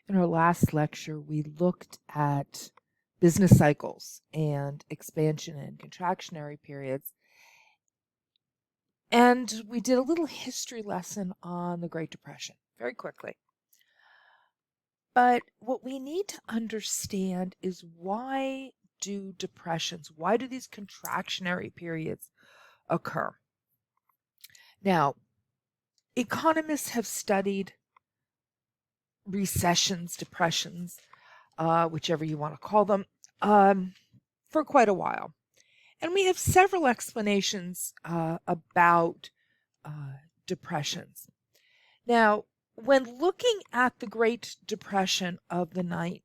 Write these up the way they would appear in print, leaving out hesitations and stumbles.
In our last lecture, we looked at business cycles and expansion and contractionary periods. And we did a little history lesson on the Great Depression very quickly. But what we need to understand is why do these contractionary periods occur? Now, economists have studied recessions, depressions, whichever you want to call them, for quite a while. And we have several explanations about depressions. Now, when looking at the Great Depression of the late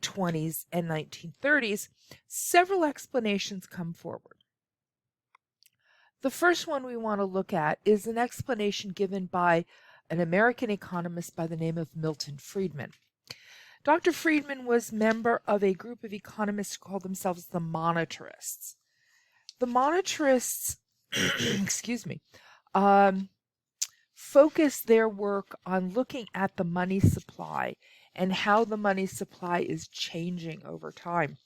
20s and 1930s, several explanations come forward. The first one we want to look at is an explanation given by an American economist by the name of Milton Friedman. Dr. Friedman was member of a group of economists who called themselves the monetarists. The monetarists, excuse me, focused their work on looking at the money supply and how the money supply is changing over time.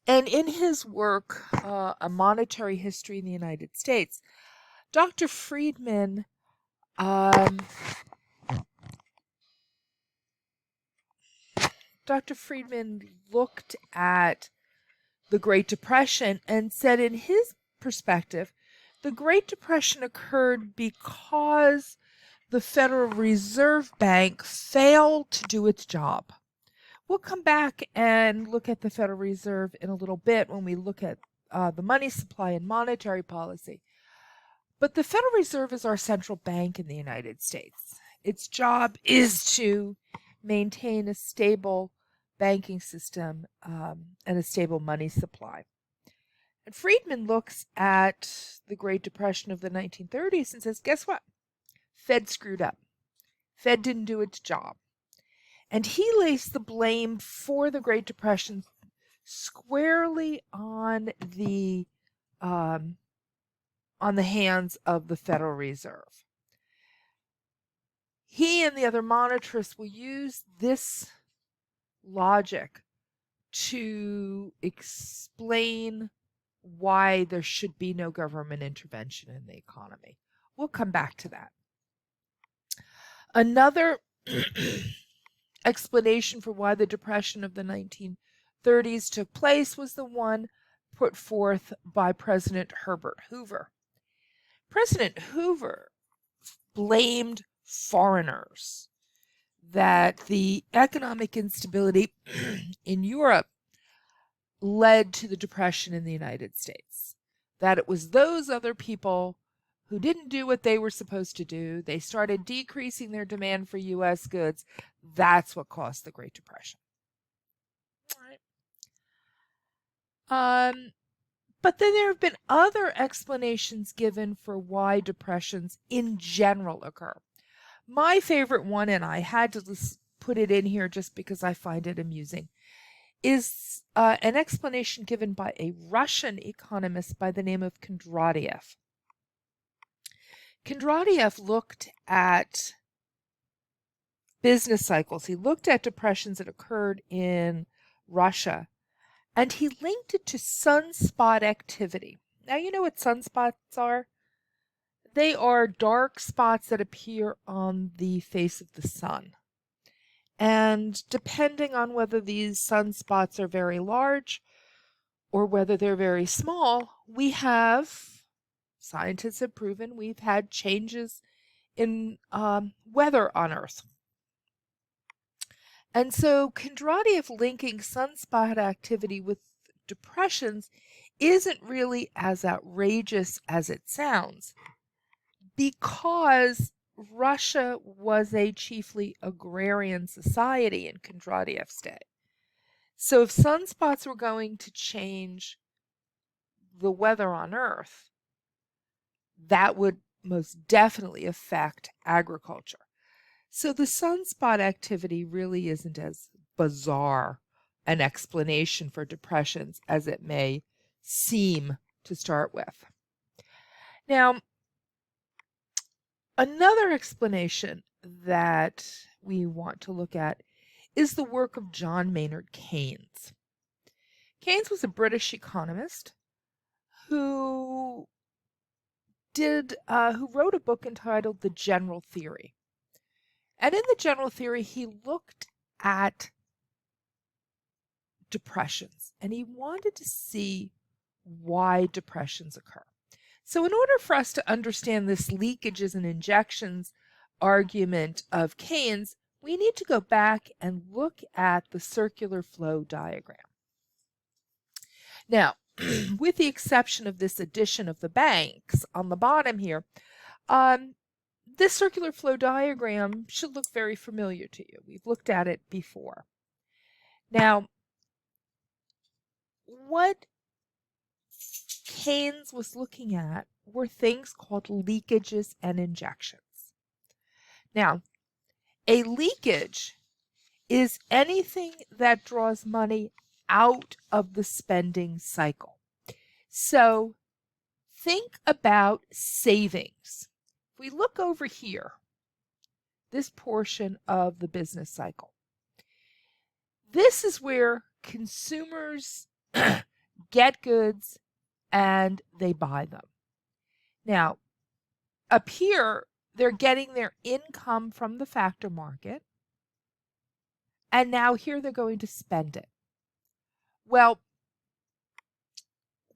And in his work, A Monetary History in the United States, Dr. Friedman looked at the Great Depression and said, in his perspective, the Great Depression occurred because the Federal Reserve Bank failed to do its job. We'll come back and look at the Federal Reserve in a little bit when we look at the money supply and monetary policy. But the Federal Reserve is our central bank in the United States. Its job is to maintain a stable banking system and a stable money supply. And Friedman looks at the Great Depression of the 1930s and says, guess what? Fed screwed up. Fed didn't do its job. And he lays the blame for the Great Depression squarely on the hands of the Federal Reserve. He and the other monetarists will use this logic to explain why there should be no government intervention in the economy. We'll come back to that. Another explanation for why the Depression of the 1930s took place was the one put forth by President Herbert Hoover. President Hoover blamed foreigners, that the economic instability in Europe led to the Depression in the United States, that it was those other people who didn't do what they were supposed to do. They started decreasing their demand for U.S. goods. That's what caused the Great Depression. All right. But then there have been other explanations given for why depressions in general occur. My favorite one, and I had to put it in here just because I find it amusing, is an explanation given by a Russian economist by the name of Kondratiev. Kondratiev looked at business cycles. He looked at depressions that occurred in Russia, and he linked it to sunspot activity. Now, you know what sunspots are? They are dark spots that appear on the face of the sun. And depending on whether these sunspots are very large or whether they're very small, scientists have proven we've had changes in weather on Earth. And so Kondratiev linking sunspot activity with depressions isn't really as outrageous as it sounds, because Russia was a chiefly agrarian society in Kondratiev's day. So if sunspots were going to change the weather on Earth, that would most definitely affect agriculture. So the sunspot activity really isn't as bizarre an explanation for depressions as it may seem to start with. Now, another explanation that we want to look at is the work of John Maynard Keynes. Keynes was a British economist who wrote a book entitled The General Theory. And in the General Theory, he looked at depressions and he wanted to see why depressions occur. So in order for us to understand this leakages and injections argument of Keynes, we need to go back and look at the circular flow diagram. Now, with the exception of this addition of the banks on the bottom here, this circular flow diagram should look very familiar to you. We've looked at it before. Now, what Keynes was looking at were things called leakages and injections. Now, a leakage is anything that draws money out of the spending cycle. So think about savings. If we look over here, this portion of the business cycle, this is where consumers get goods and they buy them. Now, up here, they're getting their income from the factor market, and now here they're going to spend it. Well,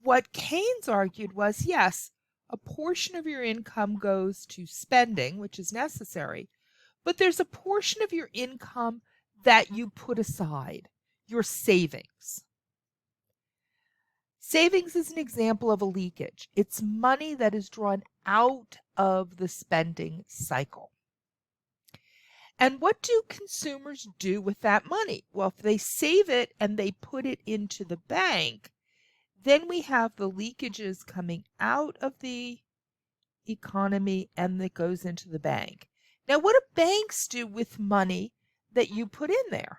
what Keynes argued was, yes, a portion of your income goes to spending, which is necessary, but there's a portion of your income that you put aside, your savings. Savings is an example of a leakage. It's money that is drawn out of the spending cycle. And what do consumers do with that money? Well, if they save it and they put it into the bank, then we have the leakages coming out of the economy and that goes into the bank. Now, what do banks do with money that you put in there?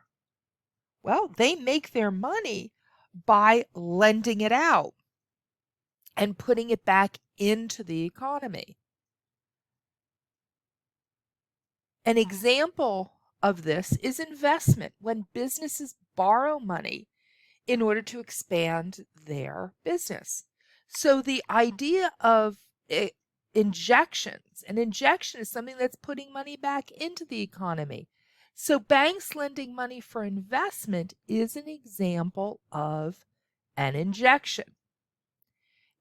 Well, they make their money by lending it out and putting it back into the economy. An example of this is investment, when businesses borrow money in order to expand their business. So the idea of injections, an injection is something that's putting money back into the economy. So banks lending money for investment is an example of an injection.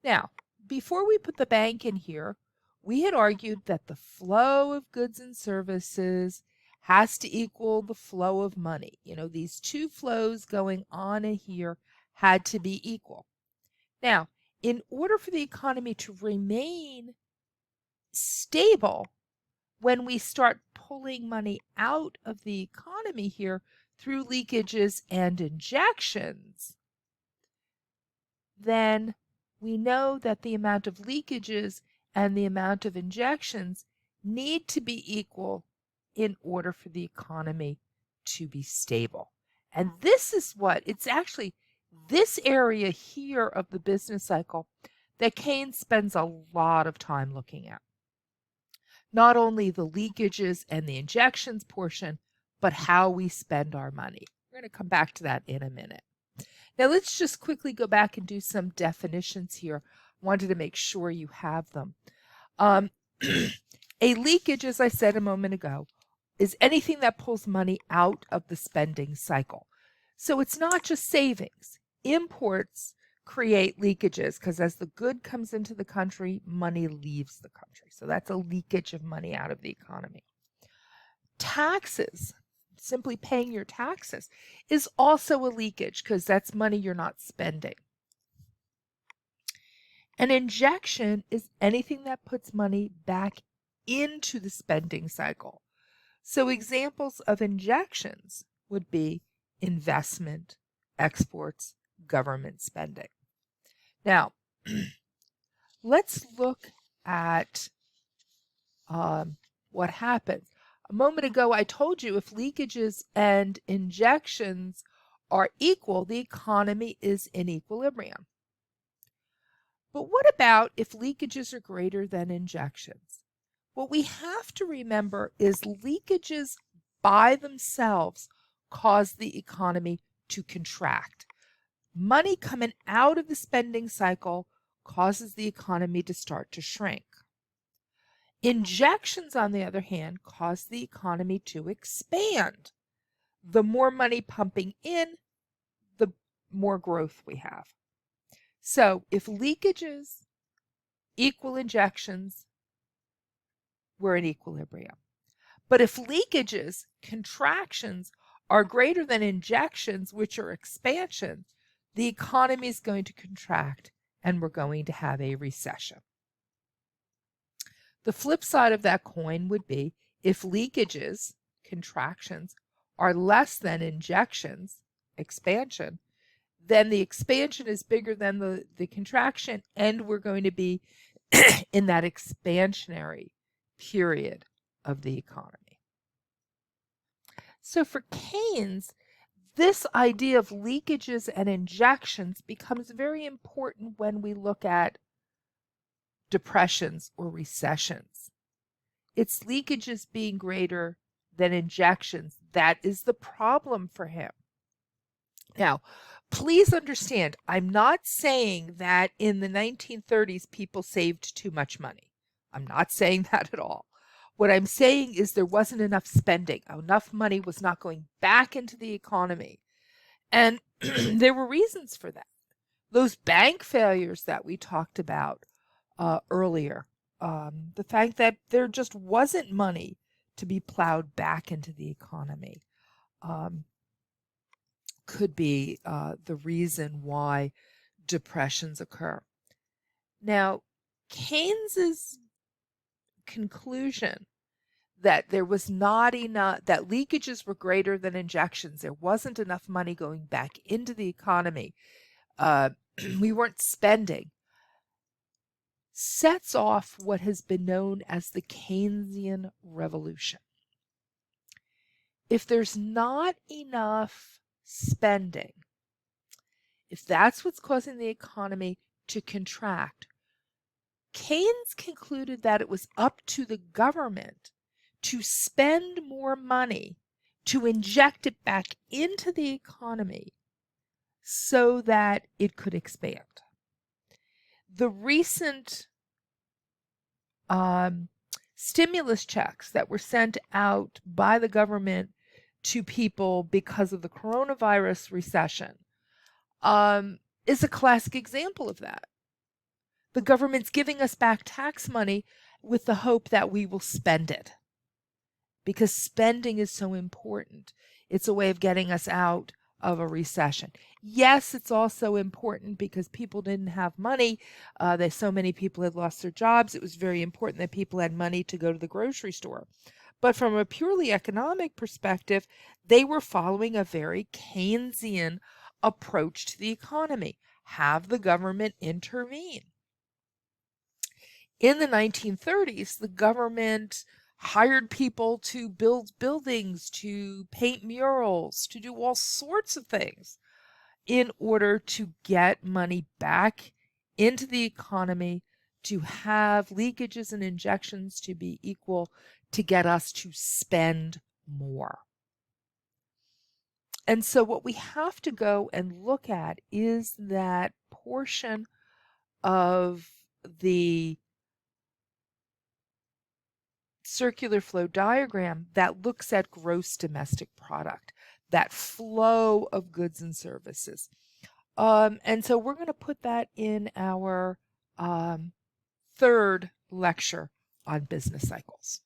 Now, before we put the bank in here, we had argued that the flow of goods and services has to equal the flow of money. You know, these two flows going on in here had to be equal. Now, in order for the economy to remain stable, when we start pulling money out of the economy here through leakages and injections, then we know that the amount of leakages and the amount of injections need to be equal in order for the economy to be stable. And this is what, it's actually this area here of the business cycle that Keynes spends a lot of time looking at. Not only the leakages and the injections portion, but how we spend our money. We're going to come back to that in a minute. Now let's just quickly go back and do some definitions here. I wanted to make sure you have them. A leakage, as I said a moment ago, is anything that pulls money out of the spending cycle. So it's not just savings. Imports create leakages because as the good comes into the country, money leaves the country. So that's a leakage of money out of the economy. Taxes, simply paying your taxes, is also a leakage because that's money you're not spending. An injection is anything that puts money back into the spending cycle. So examples of injections would be investment, exports, government spending. Now, let's look at what happens. A moment ago, I told you if leakages and injections are equal, the economy is in equilibrium. But what about if leakages are greater than injections? What we have to remember is leakages by themselves cause the economy to contract. Money coming out of the spending cycle causes the economy to start to shrink. Injections, on the other hand, cause the economy to expand. The more money pumping in, the more growth we have. So if leakages equal injections, we're in equilibrium. But if leakages, contractions, are greater than injections, which are expansion, the economy is going to contract and we're going to have a recession. The flip side of that coin would be if leakages, contractions, are less than injections, expansion, then the expansion is bigger than the contraction, and we're going to be in that expansionary period of the economy. So for Keynes, this idea of leakages and injections becomes very important when we look at depressions or recessions. It's leakages being greater than injections. That is the problem for him. Now, please understand, I'm not saying that in the 1930s people saved too much money. I'm not saying that at all. What I'm saying is there wasn't enough spending. Enough money was not going back into the economy. And there were reasons for that. Those bank failures that we talked about earlier, the fact that there just wasn't money to be plowed back into the economy, could be the reason why depressions occur. Now, Keynes's conclusion that there was not enough, that leakages were greater than injections, there wasn't enough money going back into the economy, we weren't spending, sets off what has been known as the Keynesian revolution. If there's not enough spending, if that's what's causing the economy to contract, Keynes concluded that it was up to the government to spend more money to inject it back into the economy so that it could expand. The recent stimulus checks that were sent out by the government to people because of the coronavirus recession is a classic example of that. The government's giving us back tax money with the hope that we will spend it, because spending is so important. It's a way of getting us out of a recession. Yes, it's also important because people didn't have money. So many people had lost their jobs. It was very important that people had money to go to the grocery store. But from a purely economic perspective, they were following a very Keynesian approach to the economy. Have the government intervene. In the 1930s, the government hired people to build buildings, to paint murals, to do all sorts of things in order to get money back into the economy, to have leakages and injections to be equal, to get us to spend more. And so what we have to go and look at is that portion of the circular flow diagram that looks at gross domestic product, that flow of goods and services. And so we're going to put that in our third lecture on business cycles.